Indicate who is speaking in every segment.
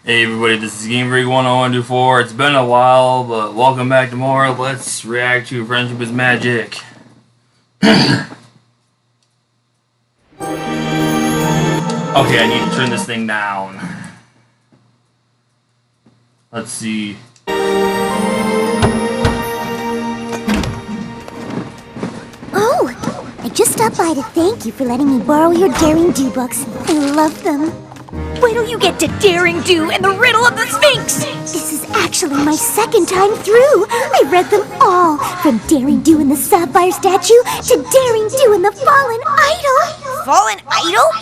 Speaker 1: Hey everybody, this is Game Freak 10124. It's been a while, but welcome back to more. Let's react to Friendship is Magic. Okay, I need to turn this thing down. Let's see.
Speaker 2: Oh, I just stopped by to thank you for letting me borrow your Daring Do books. I love them.
Speaker 3: Wait till you get to Daring Do and the Riddle of the Sphinx!
Speaker 2: This is actually my second time through. I read them all, from Daring Do and the Sapphire Statue to Daring Do and the Fallen Idol.
Speaker 3: Fallen Idol?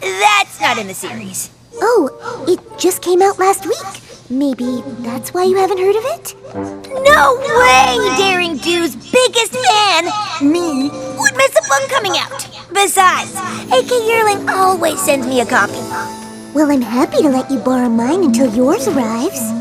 Speaker 3: That's not in the series.
Speaker 2: Oh, it just came out last week. Maybe that's why you haven't heard of it?
Speaker 3: No way! Daring Do's biggest fan, me, would miss a book coming out. Besides, AK Yearling always sends me a copy.
Speaker 2: Well, I'm happy to let you borrow mine until yours arrives.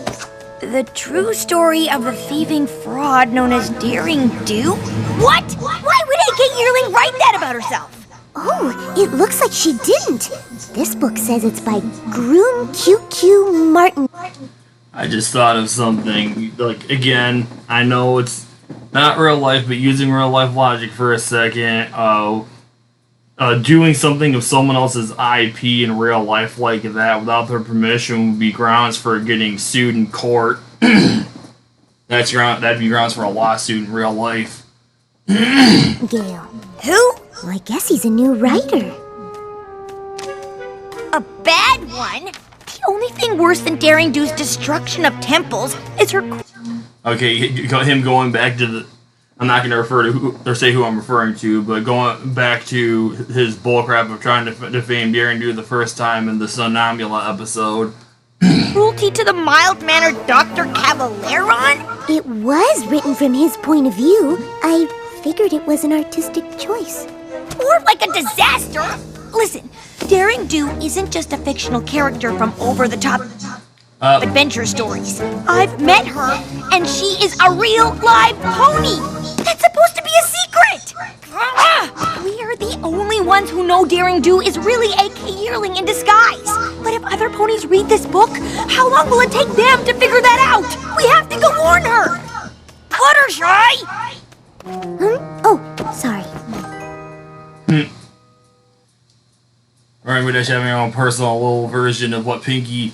Speaker 3: The true story of the thieving fraud known as Daring Do? What? Why would AK Yearling write that about herself?
Speaker 2: Oh, it looks like she didn't. This book says it's by Groom QQ Martin.
Speaker 1: I just thought of something. Like, again, I know it's not real life, but using real life logic for a second. Doing something of someone else's IP in real life like that without their permission would be grounds for getting sued in court. That'd be grounds for a lawsuit in real life.
Speaker 2: Gale.
Speaker 3: Who?
Speaker 2: Well, I guess he's a new writer.
Speaker 3: A bad one? The only thing worse than Daring Do's destruction of temples is her...
Speaker 1: Okay, him going back to the... I'm not going to refer to who or say who I'm referring to, but going back to his bullcrap of trying to defame Daring Do the first time in the Somnambula episode.
Speaker 3: Cruelty to the mild-mannered Dr. Caballeron?
Speaker 2: It was written from his point of view. I figured it was an artistic choice.
Speaker 3: Or like a disaster? Listen, Daring Do isn't just a fictional character from over-the-top adventure stories. I've met her, and she is a real live pony. That's supposed to be a secret. We are the only ones who know Daring Do is really AK Yearling in disguise. But if other ponies read this book, how long will it take them to figure that out? We have to go warn her. Fluttershy!
Speaker 2: Oh, sorry.
Speaker 1: Right, we're just having our own personal little version of what Pinky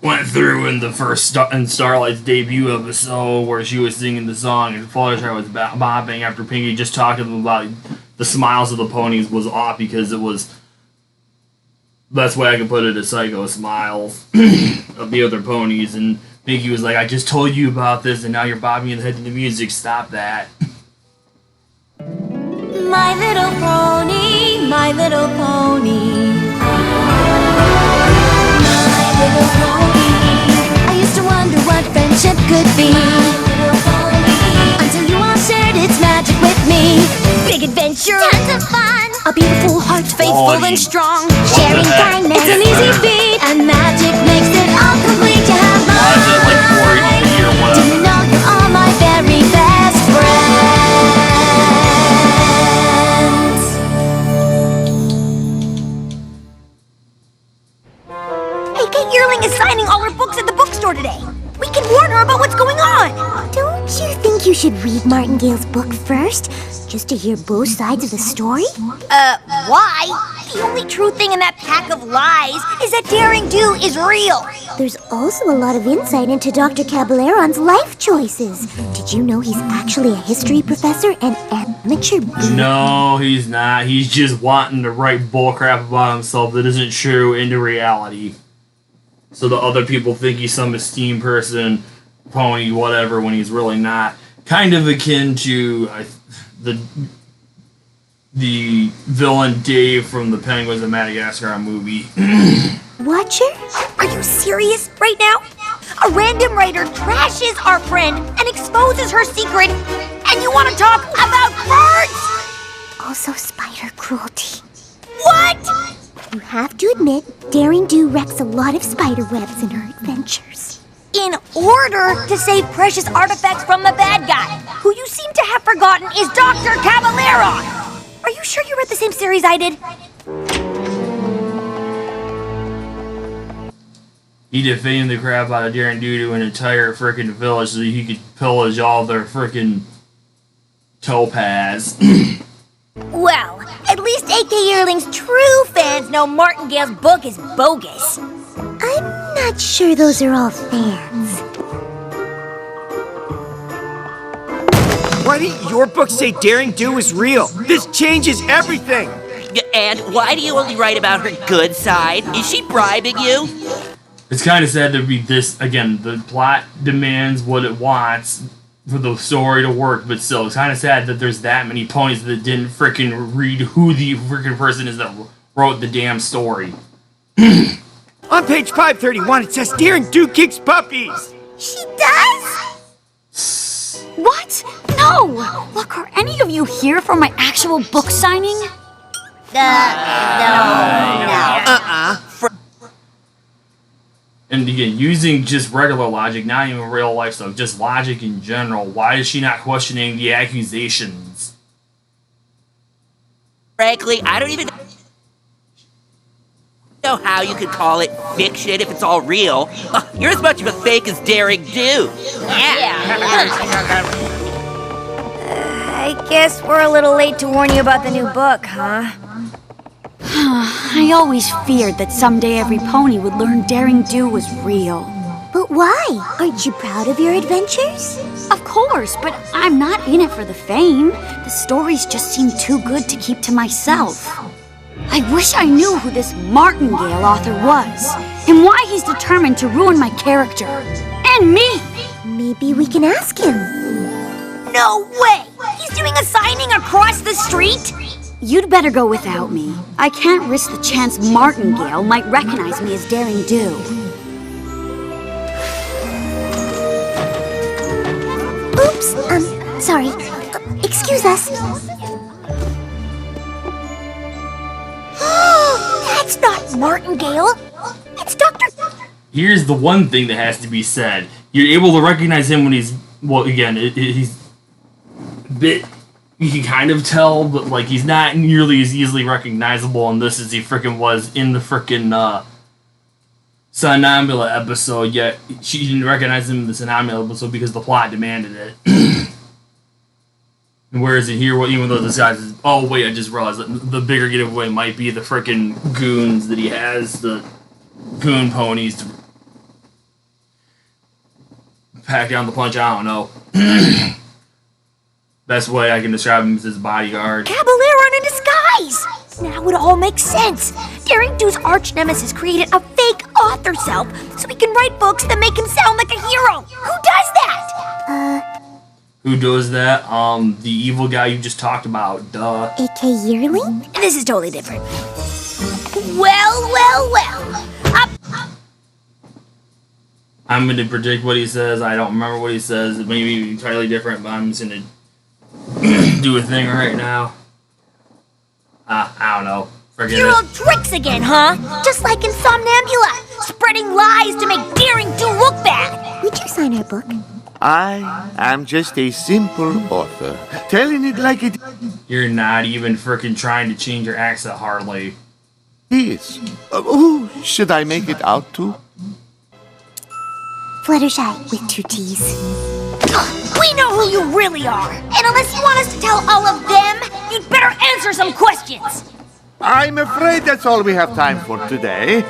Speaker 1: went through in the first in Starlight's debut episode, where she was singing the song and Fluttershy was bobbing after Pinky just talked to them about the smiles of the ponies was off because it was, best way I can put it is psycho smiles of the other ponies, and Pinky was like, I just told you about this and now you're bobbing your head to the music, stop that.
Speaker 3: My little pony, my little pony. My little pony.
Speaker 4: I used to wonder what friendship could be, until you all shared its magic with me.
Speaker 3: Big adventure,
Speaker 4: Tons of fun,
Speaker 3: a beautiful heart, faithful and strong.
Speaker 4: sharing kindness,
Speaker 3: It's an easy feat.
Speaker 4: and magic makes it all complete. You have
Speaker 1: Why is it like 4
Speaker 4: mine.
Speaker 1: a year or
Speaker 4: Do
Speaker 1: whatever?
Speaker 4: you know you're all my very best friends?
Speaker 3: AK Yearling is signing all her books at the bookstore today. We can warn her about what's going on.
Speaker 2: Don't you think you should read Martingale's book first, just to hear both sides of the story?
Speaker 3: Why? The only true thing in that pack of lies is that Daring Do is real.
Speaker 2: There's also a lot of insight into Dr. Caballeron's life choices. Did you know he's actually a history professor and amateur boob?
Speaker 1: No, he's not. He's just wanting to write bullcrap about himself that isn't true into reality. So the other people think he's some esteemed person, pony, whatever, when he's really not. Kind of akin to the villain Dave from the Penguins of Madagascar movie.
Speaker 2: Watcher?
Speaker 3: Are you serious right now? A random writer trashes our friend and exposes her secret, and you want to talk about birds?
Speaker 2: Also spider cruelty.
Speaker 3: What?
Speaker 2: You have to admit, Daring Do wrecks a lot of spider webs in her adventures.
Speaker 3: In order to save precious artifacts from the bad guy, who you seem to have forgotten is Dr. Caballeron. Are you sure you read the same series I did?
Speaker 1: He defamed the crap out of Daring Do to an entire freaking village so that he could pillage all their freaking topaz.
Speaker 3: Well, at least AK Yearling's true fans know Martingale's book is bogus.
Speaker 2: I'm not sure those are all fans.
Speaker 5: Why didn't your book say Daring Do is real? This changes everything!
Speaker 6: And why do you only write about her good side? Is she bribing you?
Speaker 1: It's kind of sad to be this, again, the plot demands what it wants for the story to work, but still, it's kind of sad that there's that many ponies that didn't freaking read who the freaking person is that wrote the damn story.
Speaker 5: On page 531, it says Daring Do kicks puppies!
Speaker 3: She does?
Speaker 7: What? No! Look, are any of you here for my actual book signing?
Speaker 3: No.
Speaker 1: And again, using just regular logic, not even real life stuff, just logic in general, why is she not questioning the accusations?
Speaker 6: Frankly, I don't even know how you could call it fiction if it's all real. You're as much of a fake as Daring Do.
Speaker 3: I guess we're a little late to warn you about the new book, huh?
Speaker 7: I always feared that someday every pony would learn Daring Do was real.
Speaker 2: But why? Aren't you proud of your adventures?
Speaker 7: Of course, but I'm not in it for the fame. The stories just seem too good to keep to myself. I wish I knew who this Martingale author was, and why he's determined to ruin my character. And me!
Speaker 2: Maybe we can ask him.
Speaker 3: No way! He's doing a signing across the street?
Speaker 7: You'd better go without me. I can't risk the chance Martingale might recognize me as Daring Do.
Speaker 2: Oops, sorry. Excuse us.
Speaker 3: That's not Martingale. It's Dr.
Speaker 1: Here's the one thing that has to be said. You're able to recognize him when he's, well, again, he's a bit, you can kind of tell, but, like, he's not nearly as easily recognizable in this as he frickin' was in the frickin', Somnambula episode, yet she didn't recognize him in the Somnambula episode because the plot demanded it. Whereas in here, well, even though this guy's, oh wait, I just realized that the bigger giveaway might be the frickin' goons that he has, the goon ponies to pack down the punch, I don't know. Best way I can describe him is his bodyguard.
Speaker 3: Caballero in disguise! Now it all makes sense. Daring Do's arch nemesis created a fake author self so he can write books that make him sound like a hero. Who does that?
Speaker 1: Who does that? The evil guy you just talked about, duh.
Speaker 2: AK Yearling?
Speaker 3: This is totally different. Well.
Speaker 1: I'm gonna predict what he says. I don't remember what he says. It may be entirely different, but I'm just gonna do a thing right now. I don't know. Forget
Speaker 3: Your
Speaker 1: it.
Speaker 3: old tricks again, huh? Just like in Somnambula, spreading lies to make Daring Do look bad.
Speaker 2: Would you sign our book?
Speaker 8: I am just a simple author, telling it like it
Speaker 1: You're not even frickin' trying to change your accent hardly.
Speaker 8: is. Who should I make it out to?
Speaker 2: Fluttershy with 2 T's.
Speaker 3: We know who you really are. And unless you want us to tell all of them, you'd better answer some questions.
Speaker 8: I'm afraid that's all we have time for today.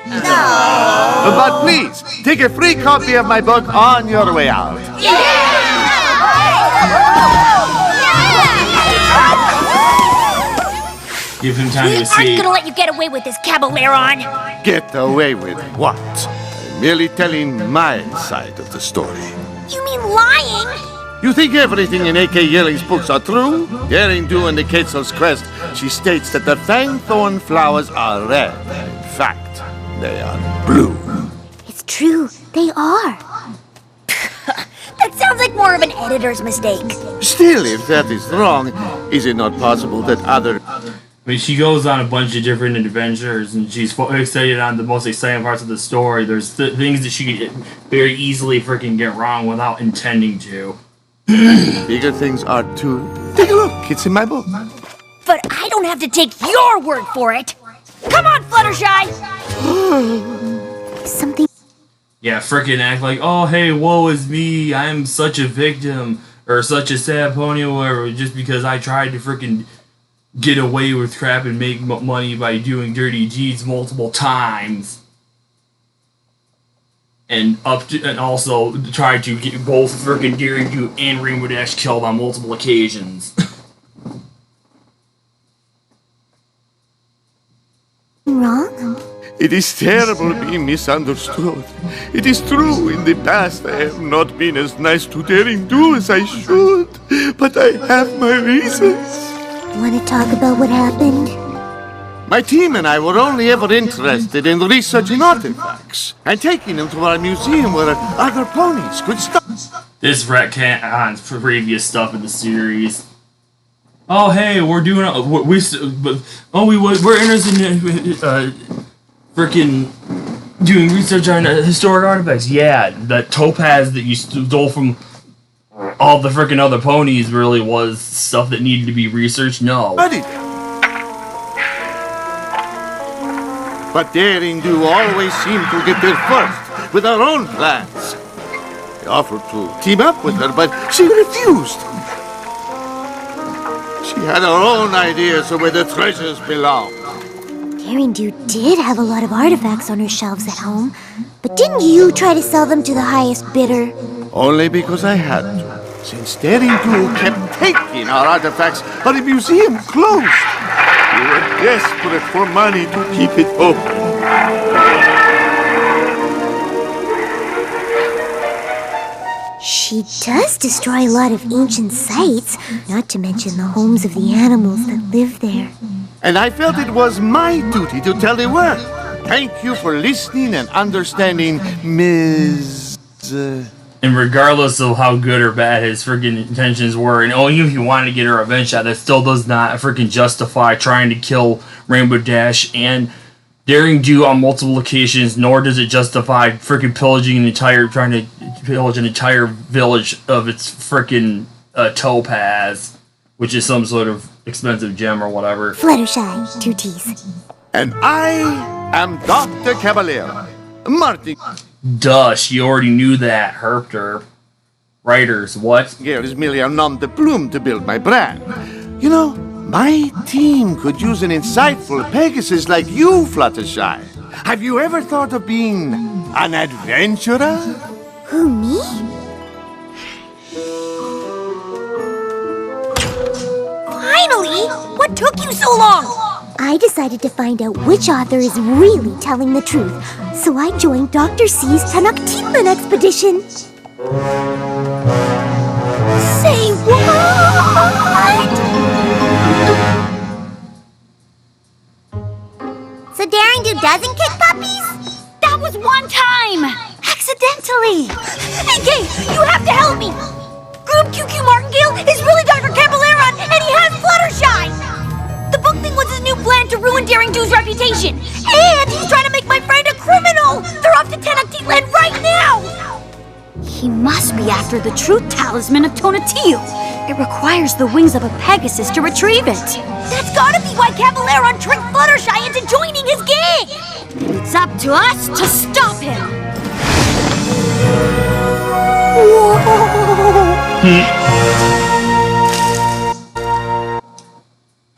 Speaker 8: But please, take a free copy of my book on your way out.
Speaker 1: Give him time
Speaker 3: We
Speaker 1: to
Speaker 3: aren't
Speaker 1: see.
Speaker 3: gonna let you get away with this, Caballeron.
Speaker 8: Get away with what? I'm merely telling my side of the story.
Speaker 3: You mean lying?
Speaker 8: You think everything in A.K. Yearling's books are true? Daring Do in the Quetzal's Crest, she states that the fangthorn flowers are red. In fact, they are blue.
Speaker 2: It's true, they are.
Speaker 3: That sounds like more of an editor's mistake.
Speaker 8: Still, if that is wrong, is it not possible that other...
Speaker 1: I mean, she goes on a bunch of different adventures, and she's fixated on the most exciting parts of the story. There's things that she could very easily freaking get wrong without intending to.
Speaker 8: bigger things are too... Take a look, it's in my book.
Speaker 3: But I don't have to take your word for it. Come on, Fluttershy!
Speaker 2: Something
Speaker 1: Yeah, frickin' act like, oh, hey, woe is me, I'm such a victim, or such a sad pony, or whatever, just because I tried to frickin' get away with crap and make money by doing dirty deeds multiple times. And also tried to get both frickin' Daring Do and Rainbow Dash killed on multiple occasions.
Speaker 2: Wrong?
Speaker 8: It is terrible being misunderstood. It is true, in the past I have not been as nice to Daring Do as I should, but I have my reasons.
Speaker 2: Want to talk about what happened?
Speaker 8: My team and I were only ever interested in researching artifacts and taking them to our museum where other ponies could stop.
Speaker 1: This retcon on previous stuff in the series. Oh, hey, we're doing we're interested in freaking doing research on historic artifacts. Yeah, that topaz that you stole from all the freaking other ponies really was stuff that needed to be researched. No.
Speaker 8: But Daring Do always seemed to get there first with her own plans. I offered to team up with her, but she refused. She had her own ideas of where the treasures belong.
Speaker 2: Daring Do did have a lot of artifacts on her shelves at home, but didn't you try to sell them to the highest bidder?
Speaker 8: Only because I had to. Since Daring Do kept taking our artifacts, but the museum closed. We were desperate for money to keep it open.
Speaker 2: She does destroy a lot of ancient sites, not to mention the homes of the animals that live there.
Speaker 8: And I felt it was my duty to tell the world. Thank you for listening and understanding, Ms.
Speaker 1: And regardless of how good or bad his freaking intentions were, and even if you wanted to get her revenge shot, that still does not freaking justify trying to kill Rainbow Dash and Daring Do on multiple occasions, nor does it justify freaking trying to pillage an entire village of its freaking topaz, which is some sort of expensive gem or whatever.
Speaker 2: Fluttershy, 2 T's.
Speaker 8: And I am Dr. Caballero. Martin.
Speaker 1: Duh, she already knew that, Herpter. Writers, what?
Speaker 8: Here is merely a nom de plume to build my brand. You know, my team could use an insightful Pegasus like you, Fluttershy. Have you ever thought of being an adventurer?
Speaker 2: Who, me?
Speaker 3: Finally! What took you so long?
Speaker 2: I decided to find out which author is really telling the truth, so I joined Dr. C's Tenochtitlan expedition.
Speaker 3: Say what?
Speaker 2: So Daring Do doesn't kick puppies?
Speaker 7: That was one time! Accidentally!
Speaker 3: Hey, Kay, you have to help me! Group QQ Martingale is really Dr. Caballero, and he has Fluttershy! The book thing was his new plan to ruin Daring Do's reputation. And he's trying to make my friend a criminal. They're off to Tenochtitlan right now.
Speaker 7: He must be after the truth talisman of Tonatiuh. It requires the wings of a Pegasus to retrieve it.
Speaker 3: That's gotta be why Caballero tricked Fluttershy into joining his gang.
Speaker 7: It's up to us to stop him.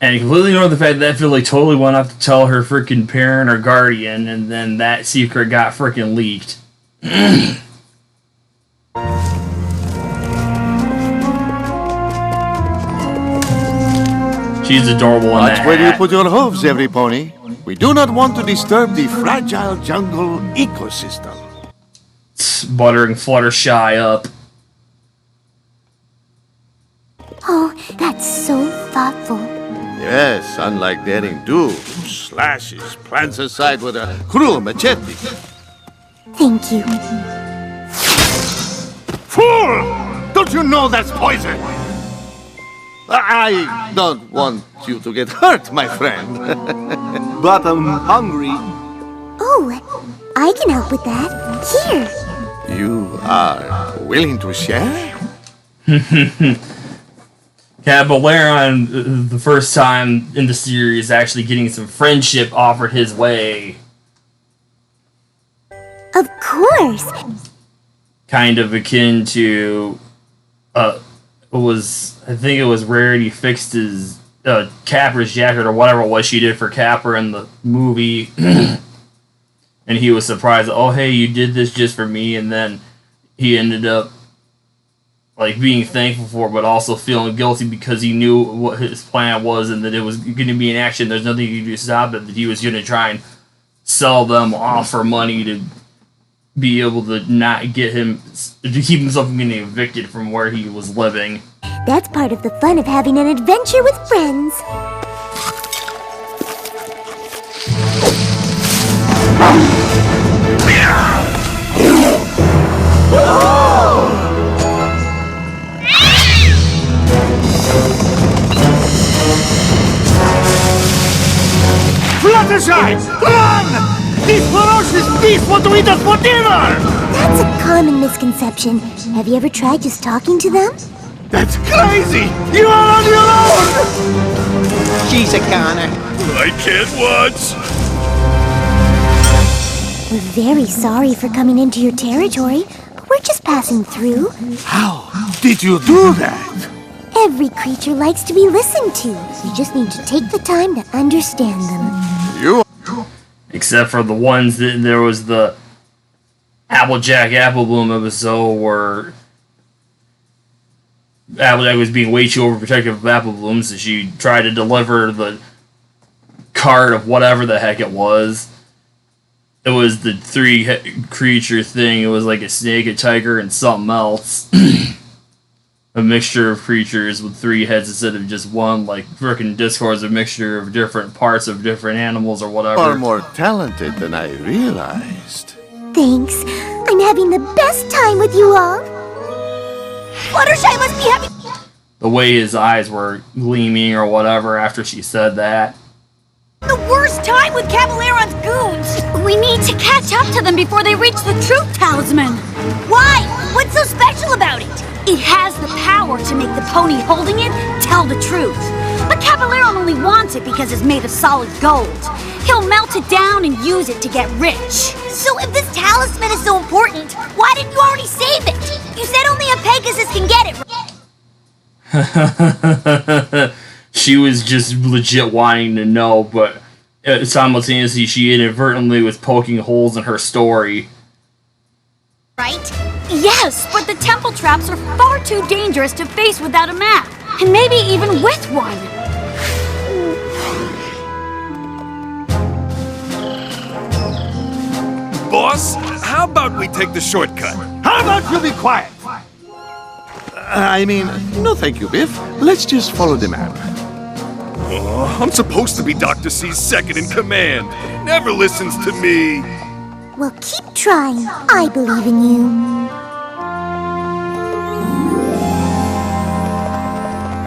Speaker 1: And completely ignore the fact that Philly totally went off to tell her freaking parent or guardian, and then that secret got freaking leaked. She's adorable in
Speaker 8: Watch
Speaker 1: that
Speaker 8: where you
Speaker 1: hat.
Speaker 8: put your hooves, every pony. We do not want to disturb the fragile jungle ecosystem.
Speaker 1: Buttering Fluttershy up.
Speaker 2: Oh, that's so thoughtful.
Speaker 8: Yes, unlike Daring Do, who slashes plants aside with a cruel machete.
Speaker 2: Thank you.
Speaker 8: Fool! Don't you know that's poison? I don't want you to get hurt, my friend.
Speaker 5: But I'm hungry.
Speaker 2: Oh, I can help with that. Here.
Speaker 8: You are willing to share?
Speaker 1: Caballero, the first time in the series, actually getting some friendship offered his way.
Speaker 2: Of course.
Speaker 1: Kind of akin to, I think it was Rarity fixed his Capper's jacket or whatever it was she did for Capper in the movie, and he was surprised. Oh, hey, you did this just for me, and then he ended up like being thankful for it, but also feeling guilty because he knew what his plan was and that it was going to be in action. There's nothing he could do to stop it. That he was going to try and sell them off for money to be able to not get him to keep himself from getting evicted from where he was living.
Speaker 2: That's part of the fun of having an adventure with friends.
Speaker 8: Fluttershy! Run! These ferocious beasts want to eat us for dinner!
Speaker 2: That's a common misconception. Have you ever tried just talking to them?
Speaker 8: That's crazy! You are on your own!
Speaker 5: She's a goner.
Speaker 9: I can't watch!
Speaker 2: We're very sorry for coming into your territory. We're just passing through.
Speaker 8: How did you do that?
Speaker 2: Every creature likes to be listened to. You just need to take the time to understand them.
Speaker 8: You...
Speaker 1: Except for the ones that there was the Applejack Applebloom episode where Applejack was being way too overprotective of Applebloom, so she tried to deliver the card of whatever the heck it was. It was the creature thing. It was like a snake, a tiger, and something else. A mixture of creatures with 3 heads instead of just one, like frickin' Discord's a mixture of different parts of different animals or whatever.
Speaker 8: are more talented than I realized.
Speaker 2: Thanks. I'm having the best time with you all.
Speaker 3: Fluttershy must be happy.
Speaker 1: The way his eyes were gleaming or whatever after she said that.
Speaker 3: The worst time with Caballeron's goons.
Speaker 7: We need to catch up to them before they reach the Truth Talisman.
Speaker 3: Why? What's so special about it?
Speaker 7: It has the power to make the pony holding it tell the truth. But Caballeron only wants it because it's made of solid gold. He'll melt it down and use it to get rich.
Speaker 3: So if this talisman is so important, why didn't you already save it? You said only a Pegasus can get it.
Speaker 1: She was just legit wanting to know, but simultaneously she inadvertently was poking holes in her story.
Speaker 3: Right?
Speaker 7: Yes, but the temple traps are far too dangerous to face without a map. And maybe even with one.
Speaker 9: Boss, how about we take the shortcut?
Speaker 8: How about you be quiet? I mean, no thank you, Biff. Let's just follow the map.
Speaker 9: Oh, I'm supposed to be Dr. C's second in command. He never listens to me.
Speaker 2: Well, keep trying. I believe in you.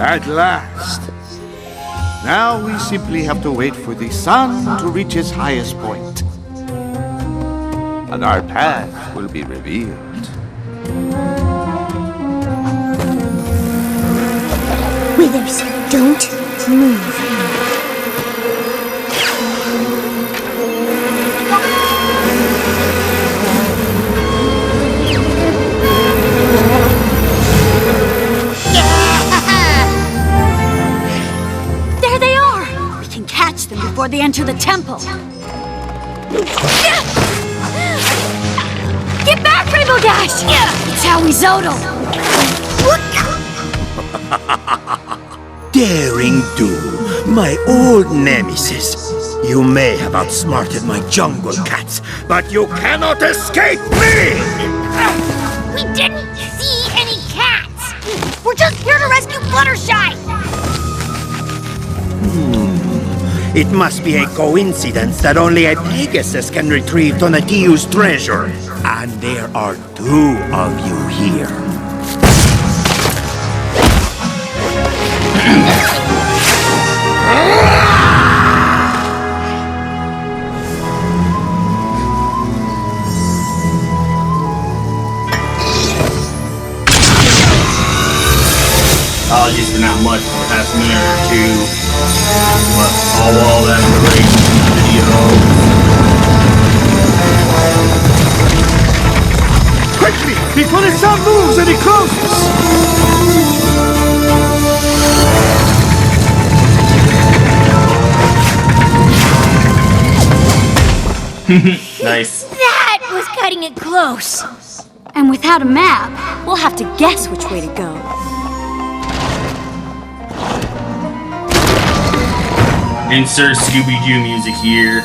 Speaker 8: At last. Now we simply have to wait for the sun to reach its highest point. And our path will be revealed.
Speaker 2: Withers, don't move.
Speaker 7: There they are! We can catch them before they enter the temple. Get back, Rainbow Dash! It's Howie Zodal!
Speaker 10: Daring Do, my old nemesis. You may have outsmarted my jungle cats, but you cannot escape me!
Speaker 3: We didn't see any cats. We're just here to rescue Fluttershy.
Speaker 10: It must be a coincidence that only a Pegasus can retrieve Donatello's treasure. And there are 2 of you here.
Speaker 1: Apologies for not much for the past minute or 2. But all well, that's the video.
Speaker 8: many closes!
Speaker 1: Nice.
Speaker 3: That was cutting it close.
Speaker 7: And without a map, we'll have to guess which way to go.
Speaker 1: Insert Scooby-Doo music here.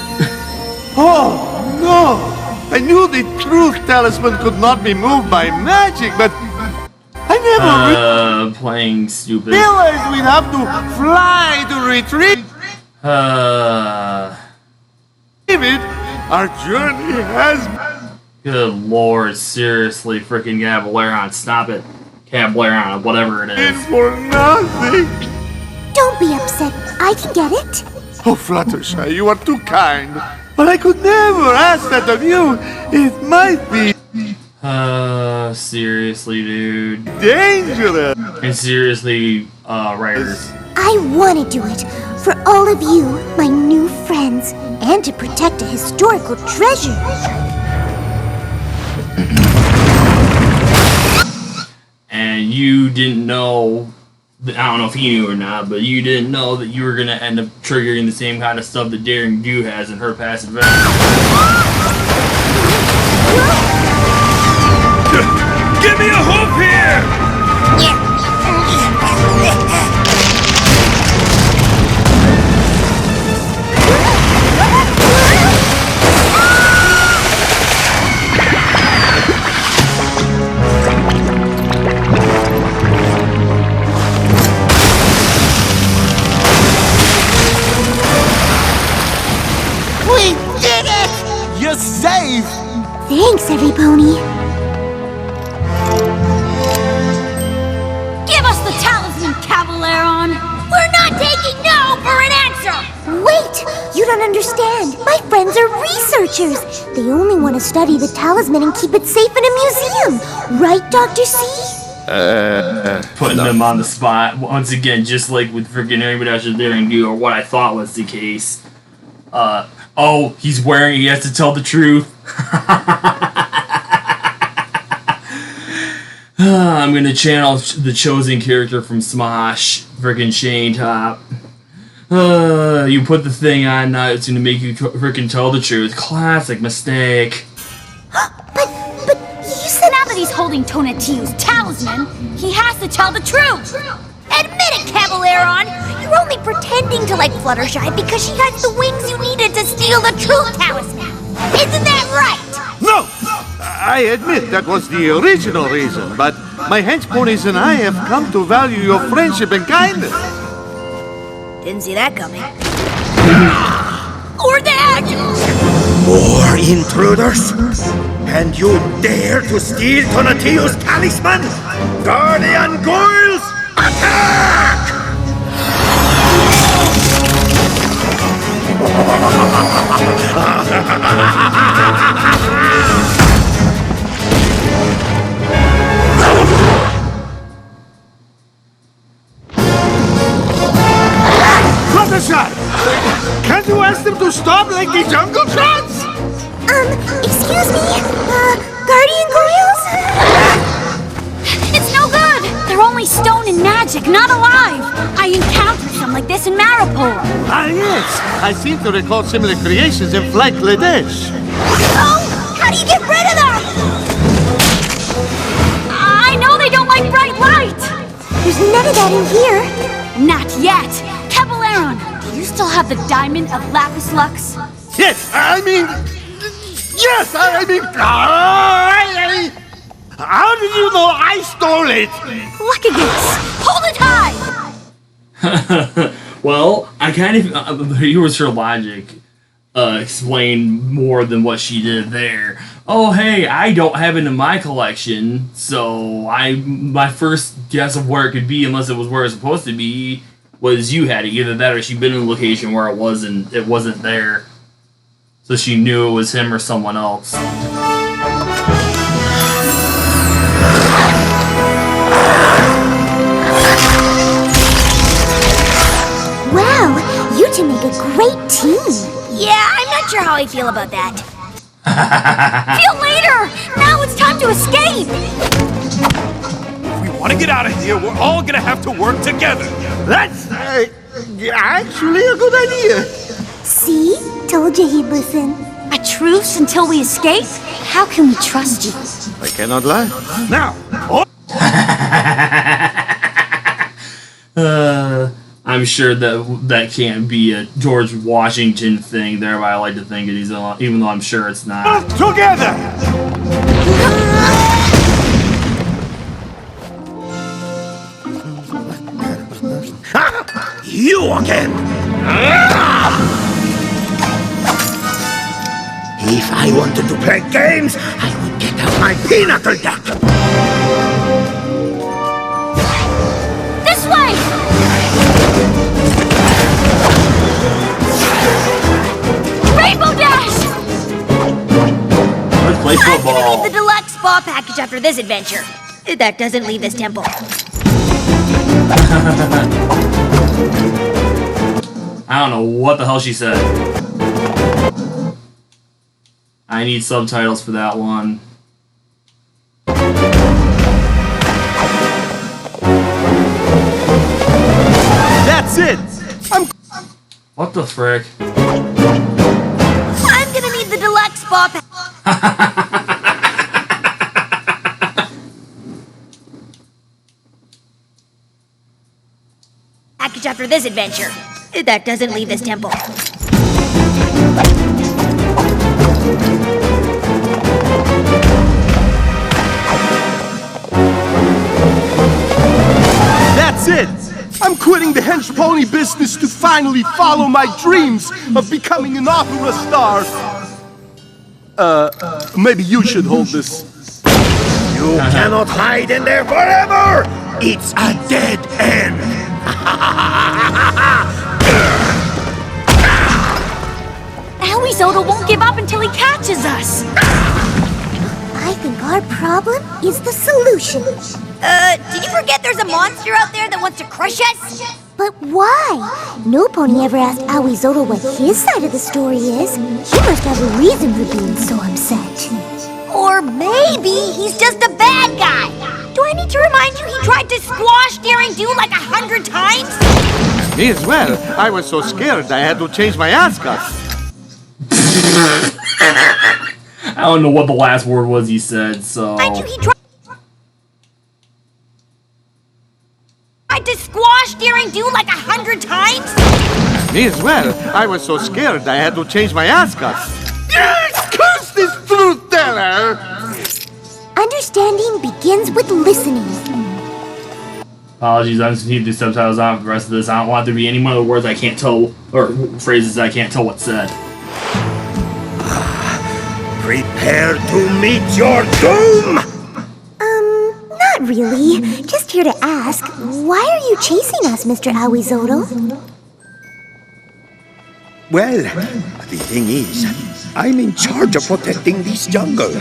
Speaker 8: Oh, no! I knew the truth talisman could not be moved by magic, but I never
Speaker 1: Playing stupid.
Speaker 8: realized we'd have to fly to retrieve it. Our journey has
Speaker 1: Good lord, seriously, freaking Cabaleron, stop it. Cabaleron, whatever it
Speaker 8: been
Speaker 1: is.
Speaker 8: for nothing.
Speaker 2: Don't be upset. I can get it.
Speaker 8: Oh, Fluttershy, you are too kind. But I could never ask that of you. It might be
Speaker 1: Seriously, dude.
Speaker 8: dangerous.
Speaker 1: And seriously, writers.
Speaker 2: I want to do it for all of you, my new friends, and to protect a historical treasure.
Speaker 1: And you didn't know, I don't know if he knew or not, but you didn't know that you were going to end up triggering the same kind of stuff that Daring Do has in her past adventures.
Speaker 9: Give me a hoof here!
Speaker 5: We did it! You're safe!
Speaker 2: Thanks, every pony.
Speaker 7: Give us the talisman, Cabaleron!
Speaker 3: We're not taking no for an answer.
Speaker 2: Wait! You don't understand. My friends are researchers. They only want to study the talisman and keep it safe in a museum. Right, Dr. C?
Speaker 1: Putting them on the spot. Once again, just like with freaking everybody else Daring Do, or what I thought was the case. Oh, he has to tell the truth. I'm gonna channel the chosen character from Smosh, freaking Shane Top. You put the thing on, now it's gonna make you freaking tell the truth. Classic mistake.
Speaker 2: But you said
Speaker 7: Now that he's holding Tonatiuh's talisman, he has to tell the truth!
Speaker 3: Admit it, Cabaleron. You're only pretending to like Fluttershy because she has the wings you needed to steal the truth talisman. Isn't that right?
Speaker 8: No! I admit that was the original reason, but my hench ponies and I have come to value your friendship and kindness.
Speaker 3: Didn't see that coming. Or that!
Speaker 10: More intruders? And you dare to steal Tonatiuh's talisman? Guardian Goyles, attack!
Speaker 8: Fluttershy! Can't you ask them to stop like the Jungle Trance?
Speaker 2: excuse me? Guardian Goyles?
Speaker 7: It's no good! They're only stone and magic, not alive! I encountered some like this in Maripol.
Speaker 8: Ah, yes. I seem to recall similar creations in Flight Ladesh.
Speaker 3: Oh, how do you get rid of them?
Speaker 7: I know they don't like bright light!
Speaker 2: There's none of that in here.
Speaker 7: Not yet! Cabaleron, do you still have the diamond of Lapis Lux?
Speaker 8: Yes, I mean... Yes, I mean... How did you know I stole it?
Speaker 7: Luckagus! Hold it high!
Speaker 1: Well, I kind of here was her logic. Explained more than what she did there. Oh, hey, I don't have it in my collection, so my first guess of where it could be, unless it was where it's supposed to be, was you had it. Either that or she'd been in a location where it wasn't there, so she knew it was him or someone else.
Speaker 2: Wow, you two make a great team.
Speaker 3: Yeah, I'm not sure how I feel about that.
Speaker 7: Feel later! Now it's time to escape!
Speaker 9: want to get out of here, we're all gonna have to work together.
Speaker 8: That's actually a good idea.
Speaker 2: See? Told you he'd listen.
Speaker 7: A truce until we escape? How can we trust you?
Speaker 8: I cannot lie. Now,
Speaker 1: I'm sure that can't be a George Washington thing there, but I like to think it is, even though I'm sure it's not.
Speaker 8: together!
Speaker 10: You again! If I wanted to play games, I would get out my pinnacle deck.
Speaker 7: This way! Rainbow Dash!
Speaker 1: Let's play
Speaker 3: I'm gonna
Speaker 1: football.
Speaker 3: need the deluxe spa package after this adventure. That doesn't leave this temple.
Speaker 1: I don't know what the hell she said. I need subtitles for that one.
Speaker 5: That's it!
Speaker 1: What the frick?
Speaker 3: I'm gonna need the deluxe spa package after this adventure. That doesn't leave this temple.
Speaker 5: That's it! I'm quitting the hench pony business to finally follow my dreams of becoming an opera star. Maybe you should hold this.
Speaker 10: You cannot hide in there forever! It's a dead end!
Speaker 7: Aoizotl won't give up until he catches us!
Speaker 2: I think our problem is the solution.
Speaker 3: Did you forget there's a monster out there that wants to crush us?
Speaker 2: But why? No pony ever asked Aoizotl what his side of the story is. He must have a reason for being so upset.
Speaker 3: Or maybe he's just a bad guy. Do I need to remind you he tried to squash Daring Do like 100 times?
Speaker 8: Me as well. I was so scared I had to change my ascot.
Speaker 1: I don't know what the last word was he said, so...
Speaker 3: Mind you, he tried to squash Daring Do like 100 times?
Speaker 8: Me as well. I was so scared I had to change my ascot. Yes! Curse this truth teller!
Speaker 2: Understanding begins with listening.
Speaker 1: Apologies, I'm just need the subtitles on for the rest of this. I don't want there to be any more words I can't tell, or phrases I can't tell what's said.
Speaker 10: Prepare to meet your doom!
Speaker 2: Not really. Just here to ask, why are you chasing us, Mr. Aoizotl?
Speaker 10: Well, the thing is, I'm in charge of protecting this jungle.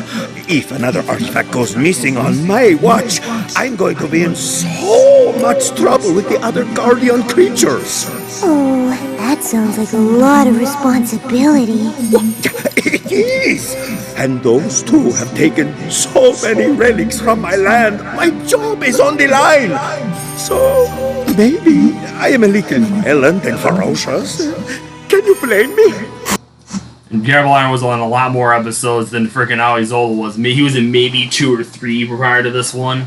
Speaker 10: If another artifact goes missing on my watch, I'm going to be in so much trouble with the other guardian creatures.
Speaker 2: Oh, that sounds like a lot of responsibility.
Speaker 10: It is! And those two have taken so many relics from my land. My job is on the line. So, maybe I am a little violent and ferocious. Can you blame me?
Speaker 1: And Garabaliner was on a lot more episodes than freaking Aoizotl was. He was in maybe 2 or 3 prior to this one.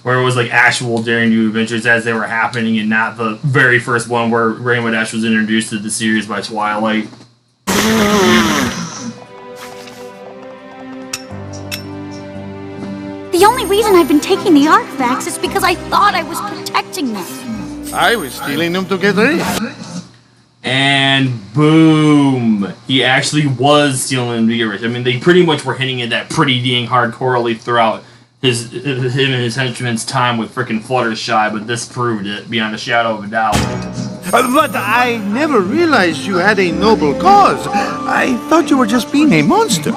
Speaker 1: Where it was like actual Daring Do adventures as they were happening, and not the very first one where Rainbow Dash was introduced to the series by Twilight.
Speaker 7: The only reason I've been taking the artifacts is because I thought I was protecting them.
Speaker 8: I was stealing them to get rich.
Speaker 1: And boom! He actually was stealing them to get rich. I mean, they pretty much were hitting it that pretty dang hardcorely throughout him and his henchman's time with frickin' Fluttershy, but this proved it beyond a shadow of a doubt.
Speaker 8: But I never realized you had a noble cause. I thought you were just being a monster.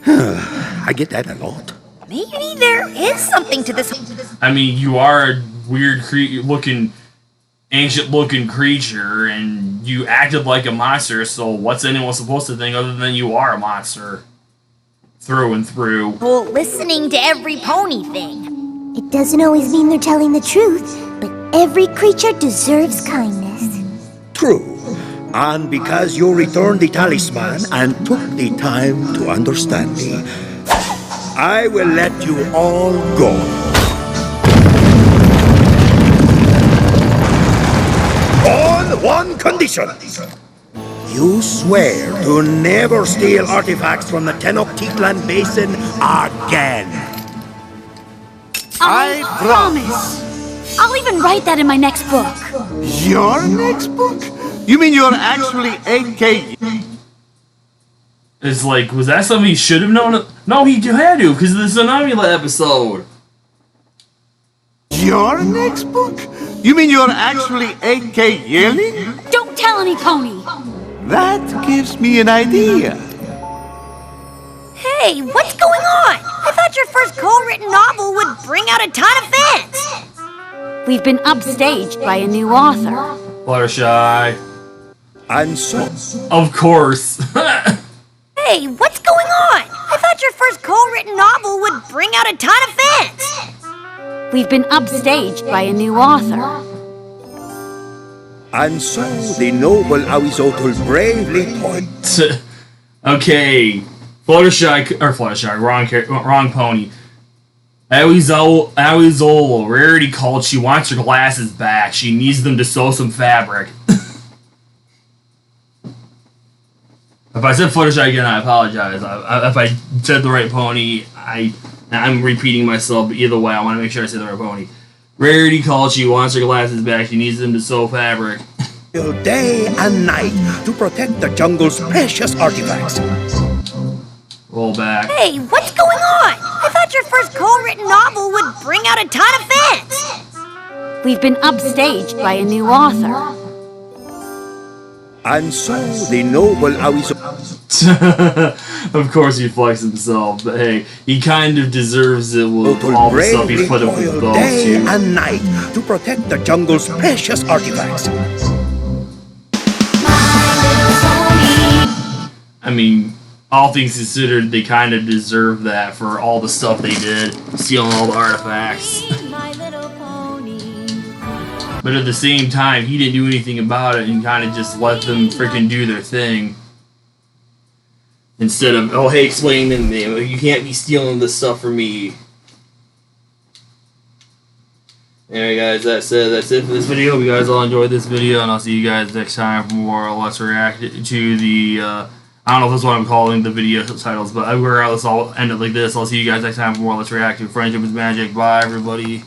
Speaker 10: I get that a lot.
Speaker 3: Maybe there is something to this.
Speaker 1: I mean, you are a weird looking ancient-looking creature, and you acted like a monster, so what's anyone supposed to think other than you are a monster? Through and through.
Speaker 3: Well, listening to every pony thing.
Speaker 2: It doesn't always mean they're telling the truth, but every creature deserves kindness.
Speaker 10: True. And because you returned the talisman and took the time to understand me, I will let you all go. On one condition. You swear to never steal artifacts from the Tenochtitlan Basin again.
Speaker 7: I promise. I'll even write that in my next book.
Speaker 8: Your next book? You mean you're actually 8K?
Speaker 1: It's like, was that something he should have known? No, he had to, because of the Tsunami episode.
Speaker 8: Your next book? You mean you're actually 8K yearly?
Speaker 7: Don't tell any pony.
Speaker 8: That gives me an idea.
Speaker 3: Hey, what's going on? I thought your first co-written novel would bring out a ton of fans.
Speaker 7: We've been upstaged by a new author.
Speaker 1: Fluttershy.
Speaker 10: And so...
Speaker 1: Of course.
Speaker 3: Hey, what's going on? I thought your first co-written novel would bring out a ton of fans.
Speaker 7: We've been upstaged by a new author.
Speaker 10: And so the noble Awizotl bravely toiled.
Speaker 1: Okay. Fluttershy, wrong pony. Awizola, Rarity called. She wants her glasses back. She needs them to sew some fabric. If I said Fluttershy again, I apologize. If I said the right pony, I'm repeating myself, but either way, I want to make sure I say the right pony. Rarity called. She wants her glasses back. She needs them to sew fabric.
Speaker 10: Day and night to protect the jungle's precious artifacts.
Speaker 1: Roll back.
Speaker 3: Hey, what's going on? I thought your first co-written novel would bring out a ton of fans.
Speaker 7: We've been upstaged by a new author.
Speaker 10: And so the noble Awizotl...
Speaker 1: Of course he flexed himself, but hey, he kind of deserves it with all the stuff he's put up with those
Speaker 10: day
Speaker 1: too.
Speaker 10: and night to protect the jungle's precious artifacts.
Speaker 1: I mean, all things considered, they kind of deserve that for all the stuff they did, stealing all the artifacts. But at the same time, he didn't do anything about it and kind of just let them freaking do their thing. Instead of, oh, hey, explain to me, you can't be stealing this stuff from me. Anyway, guys, that's it for this video. Hope you guys all enjoyed this video, and I'll see you guys next time for more Let's React to the, I don't know if that's what I'm calling the video titles, but regardless, I'll end it like this. I'll see you guys next time for more Let's React to Friendship is Magic. Bye, everybody.